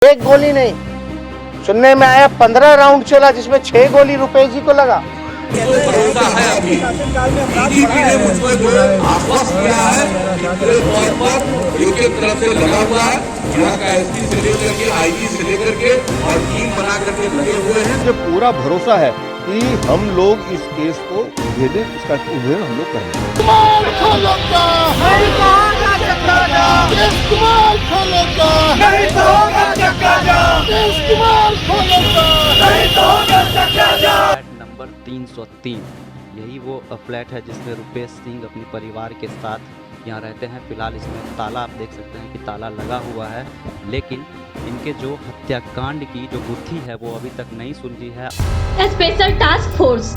एक गोली नहीं, सुनने में आया 15 राउंड चला जिसमें 6 गोली रुपेश जी को लगा। भरोसा है अभी डीजीपी ने मुझको जो आश्वस्त किया है कि पूरे तौर पर एक एक तरफ से लगा हुआ है, यहाँ का एसपी से लेकर के आईजी से लेकर के और टीम बना करके लगे हुए हैं। मुझे पूरा भरोसा है कि हम लोग इस केस को उभेदें, इसका उभेद हम लोग करेंगे। नंबर 303 यही वो फ्लैट है जिसमें रुपेश सिंह अपने परिवार के साथ यहाँ रहते हैं। फिलहाल इसमें ताला आप देख सकते हैं कि ताला लगा हुआ है, लेकिन इनके जो हत्याकांड की जो गुत्थी है वो अभी तक नहीं सुलझी है। स्पेशल टास्क फोर्स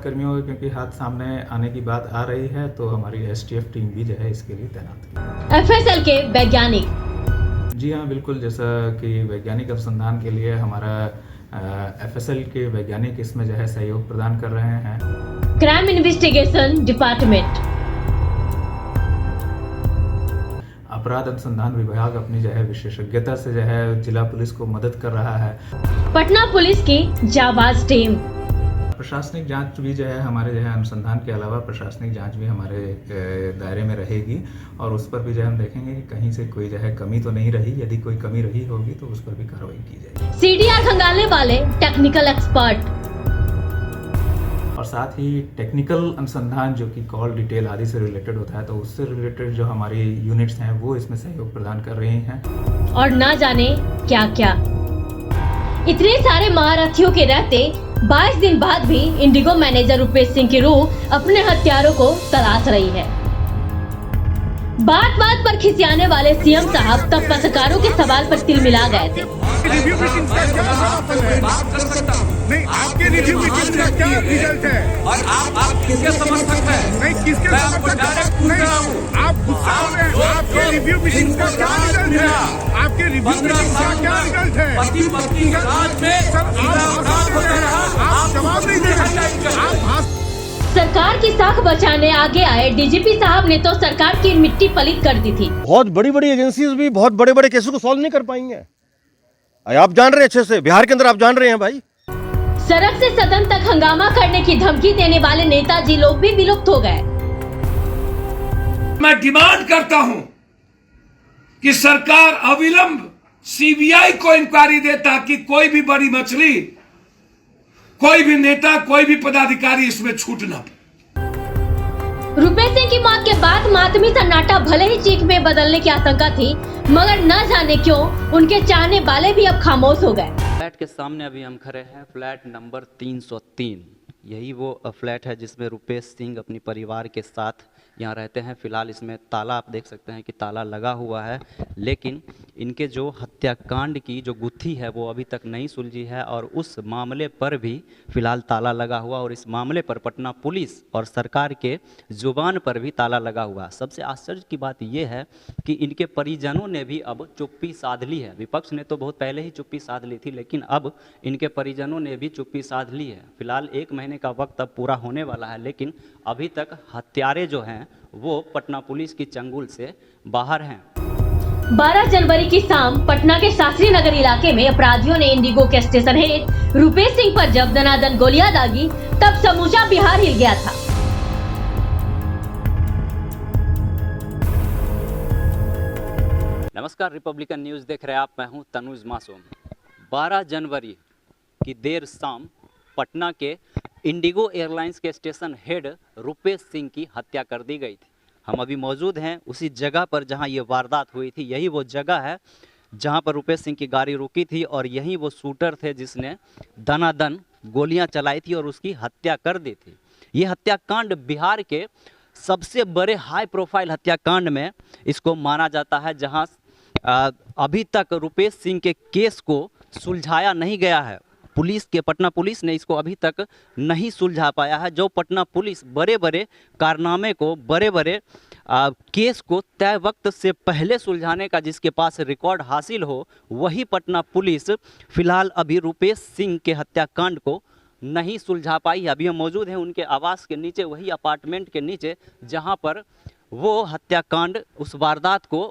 कर्मियों के क्योंकि हाथ सामने आने की बात आ रही है तो हमारी एसटीएफ टीम भी जो है इसके लिए तैनात की। एफएसएल के वैज्ञानिक, जी हाँ बिल्कुल, जैसा कि वैज्ञानिक अनुसंधान के लिए हमारा एफएसएल के वैज्ञानिक इसमें जो है सहयोग प्रदान कर रहे हैं। क्राइम इन्वेस्टिगेशन डिपार्टमेंट, अपराध अनुसंधान विभाग अपनी जो है विशेषज्ञता से जो है जिला पुलिस को मदद कर रहा है। पटना पुलिस की जाबाज टीम, प्रशासनिक जांच भी जो है हमारे जो है अनुसंधान के अलावा प्रशासनिक जांच भी हमारे दायरे में रहेगी और उस पर भी जो है हम देखेंगे कि कहीं से कोई जो है कमी तो नहीं रही। यदि कोई कमी रही होगी तो उस पर भी कार्रवाई की जाएगी। सीडीआर खंगालने वाले टेक्निकल एक्सपर्ट और साथ ही टेक्निकल अनुसंधान जो कि कॉल डिटेल आदि से रिलेटेड होता है तो उससे रिलेटेड जो हमारी यूनिट्स हैं वो इसमें सहयोग प्रदान कर रही हैं। और ना जाने क्या क्या। इतने सारे महारथियों के रहते 22 दिन बाद भी इंडिगो मैनेजर रुपेश सिंह की रूह अपने हत्यारों को तलाश रही है। बात बात पर खिसियाने वाले सीएम साहब तब पत्रकारों के सवाल पर तिल मिला गए थे। रिव्यू मीटिंग का क्या समापन है? नहीं, आपके रिव्यू मीटिंग का क्या रिजल्ट है? और आप किसके समर्थक हैं? नहीं, किसके समर्थक? नहीं, आप गुस्सा हो रहे हैं। आपके रिव्यू मीटिंग का क्या रिजल्ट है? आपके रिव्यू मीटिंग का क्या रिजल्ट है? पति पत्नी के राज में आप जवाब नहीं दे रहे। आप सरकार की साख बचाने आगे आए डीजीपी साहब ने तो सरकार की मिट्टी पलीत कर दी थी। बहुत बड़ी बड़ी एजेंसीज भी बहुत बड़े बड़े केसों को सॉल्व नहीं कर पाएंगे। आप जान रहे हैं अच्छे से, बिहार के अंदर आप जान रहे हैं भाई। सड़क से सदन तक हंगामा करने की धमकी देने वाले नेताजी लोग भी विलुप्त हो गए। मैं डिमांड करता हूं कि सरकार अविलंब सीबीआई को इंक्वायरी दे ताकि कोई भी बड़ी मछली, कोई भी नेता, कोई भी पदाधिकारी इसमें छूट न पाए। रुपेश सिंह की मौत के बाद मातमी सन्नाटा भले ही चीख में बदलने की आशंका थी, मगर न जाने क्यों उनके चाहने वाले भी अब खामोश हो गए। फ्लैट के सामने अभी हम खड़े हैं, फ्लैट नंबर 303 यही वो फ्लैट है जिसमें रुपेश सिंह अपने परिवार के साथ यहाँ रहते हैं। फिलहाल इसमें ताला आप देख सकते हैं कि ताला लगा हुआ है, लेकिन इनके जो हत्याकांड की जो गुत्थी है वो अभी तक नहीं सुलझी है और उस मामले पर भी फिलहाल ताला लगा हुआ और इस मामले पर पटना पुलिस और सरकार के जुबान पर भी ताला लगा हुआ। सबसे आश्चर्य की बात यह है कि इनके परिजनों ने भी अब चुप्पी साध ली है। विपक्ष ने तो बहुत पहले ही चुप्पी साध ली थी, लेकिन अब इनके परिजनों ने भी चुप्पी साध ली है। फिलहाल 1 महीने का वक्त अब पूरा होने वाला है, लेकिन अभी तक हत्यारे जो हैं वो पटना पुलिस की चंगुल से बाहर हैं। 12 जनवरी की शाम पटना के शास्त्री नगर इलाके में अपराधियों ने इंडिगो के स्टेशन हेड रुपेश सिंह पर जब दनादन गोलियां दागी तब समूचा बिहार हिल गया था। नमस्कार, रिपब्लिकन न्यूज देख रहे हैं आप, मैं हूं तनुज मासूम। 12 जनवरी की देर शाम पटना के इंडिगो एयरलाइंस के स्टेशन हेड रुपेश सिंह की हत्या कर दी गई थी। हम अभी मौजूद हैं उसी जगह पर जहां ये वारदात हुई थी। यही वो जगह है जहां पर रुपेश सिंह की गाड़ी रुकी थी और यही वो शूटर थे जिसने दनादन गोलियां चलाई थी और उसकी हत्या कर दी थी। ये हत्याकांड बिहार के सबसे बड़े हाई प्रोफाइल हत्याकांड में इसको माना जाता है, जहां अभी तक रुपेश सिंह के केस को सुलझाया नहीं गया है। पटना पुलिस ने इसको अभी तक नहीं सुलझा पाया है। जो पटना पुलिस बड़े बड़े कारनामे को, बड़े बड़े केस को तय वक्त से पहले सुलझाने का जिसके पास रिकॉर्ड हासिल हो, वही पटना पुलिस फिलहाल अभी रुपेश सिंह के हत्याकांड को नहीं सुलझा पाई है। अभी हम मौजूद हैं उनके आवास के नीचे, वही अपार्टमेंट के नीचे जहां पर वो हत्याकांड, उस वारदात को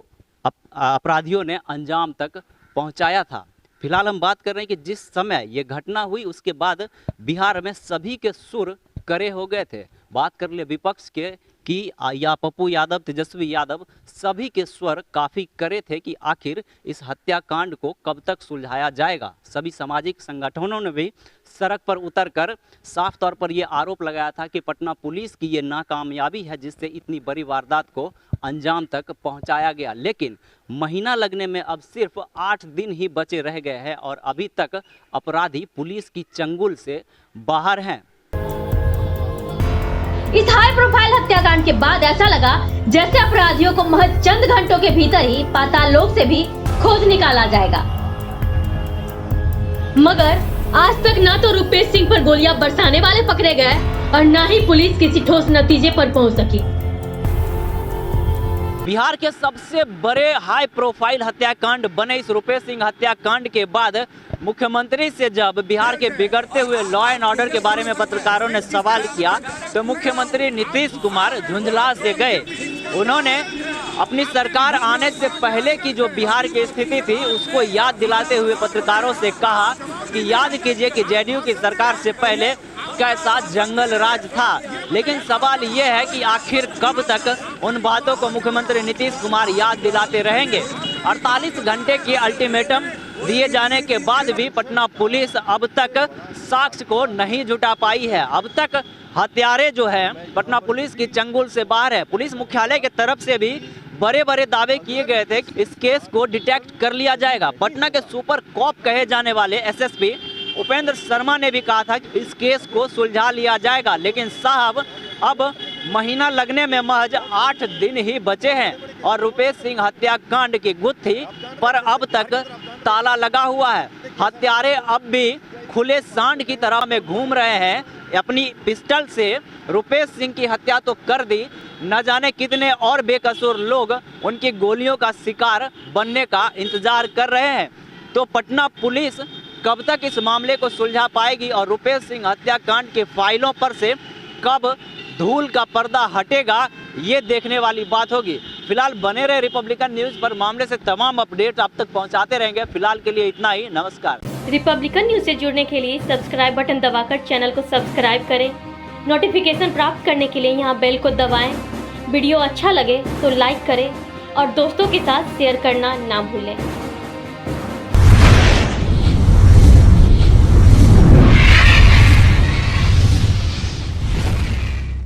अपराधियों ने अंजाम तक पहुंचाया था। फिलहाल हम बात कर रहे हैं कि जिस समय ये घटना हुई उसके बाद बिहार में सभी के सुर करे हो गए थे। बात कर ले विपक्ष के कि या पप्पू यादव, तेजस्वी यादव, सभी के स्वर काफ़ी करे थे कि आखिर इस हत्याकांड को कब तक सुलझाया जाएगा। सभी सामाजिक संगठनों ने भी सड़क पर उतरकर साफ तौर पर ये आरोप लगाया था कि पटना पुलिस की ये नाकामयाबी है जिससे इतनी बड़ी वारदात को अंजाम तक पहुंचाया गया। लेकिन महीना लगने में अब सिर्फ 8 दिन ही बचे रह गए हैं और अभी तक अपराधी पुलिस की चंगुल से बाहर हैं। इस हाई प्रोफाइल हत्याकांड के बाद ऐसा लगा जैसे अपराधियों को महज चंद घंटों के भीतर ही पाताल लोक से भी खोज निकाला जाएगा। मगर आज तक ना तो रुपेश सिंह पर गोलियां बरसाने वाले पकड़े गए और ना ही पुलिस किसी ठोस नतीजे पर पहुंच सकी। बिहार के सबसे बड़े हाई प्रोफाइल हत्याकांड बने इस रुपेश सिंह हत्याकांड के बाद मुख्यमंत्री से जब बिहार के बिगड़ते हुए लॉ एंड ऑर्डर के बारे में पत्रकारों ने सवाल किया तो मुख्यमंत्री नीतीश कुमार झुंझला से गए। उन्होंने अपनी सरकार आने से पहले की जो बिहार की स्थिति थी उसको याद दिलाते हुए पत्रकारों से कहा कि याद कीजिए कि जेडीयू की सरकार से पहले कैसा जंगल राज था। लेकिन सवाल ये है कि आखिर कब तक उन बातों को मुख्यमंत्री नीतीश कुमार याद दिलाते रहेंगे। 48 घंटे की अल्टीमेटम दिए जाने के बाद भी पटना पुलिस अब तक साक्ष्य को नहीं जुटा पाई है। अब तक हत्यारे जो है पटना पुलिस की चंगुल से बाहर है। पुलिस मुख्यालय की तरफ से भी बड़े बड़े दावे किए गए थे कि इस केस को डिटेक्ट कर लिया जाएगा। पटना के सुपर कॉप कहे जाने वाले एसएसपी उपेंद्र शर्मा ने भी कहा था कि इस केस को सुलझा लिया जाएगा। लेकिन साहब अब महीना लगने में महज 8 दिन ही बचे हैं और रुपेश सिंह हत्याकांड की गुत्थी पर अब तक ताला लगा हुआ है। हत्यारे अब भी खुले सांड की तरह में घूम रहे हैं। अपनी पिस्टल से रुपेश सिंह की हत्या तो कर दी, न जाने कितने और बेकसूर लोग उनकी गोलियों का शिकार बनने का इंतजार कर रहे हैं। तो पटना पुलिस कब तक इस मामले को सुलझा पाएगी और रुपेश सिंह हत्याकांड के फाइलों पर से कब धूल का पर्दा हटेगा, ये देखने वाली बात होगी। फिलहाल बने रहे रिपब्लिकन न्यूज पर, मामले से तमाम अपडेट आप तक पहुंचाते रहेंगे। फिलहाल के लिए इतना ही, नमस्कार। रिपब्लिकन न्यूज से जुड़ने के लिए सब्सक्राइब बटन दबाकर चैनल को सब्सक्राइब करें। नोटिफिकेशन प्राप्त करने के लिए यहाँ बेल को दबाएं। वीडियो अच्छा लगे तो लाइक करें और दोस्तों के साथ शेयर करना ना भूलें।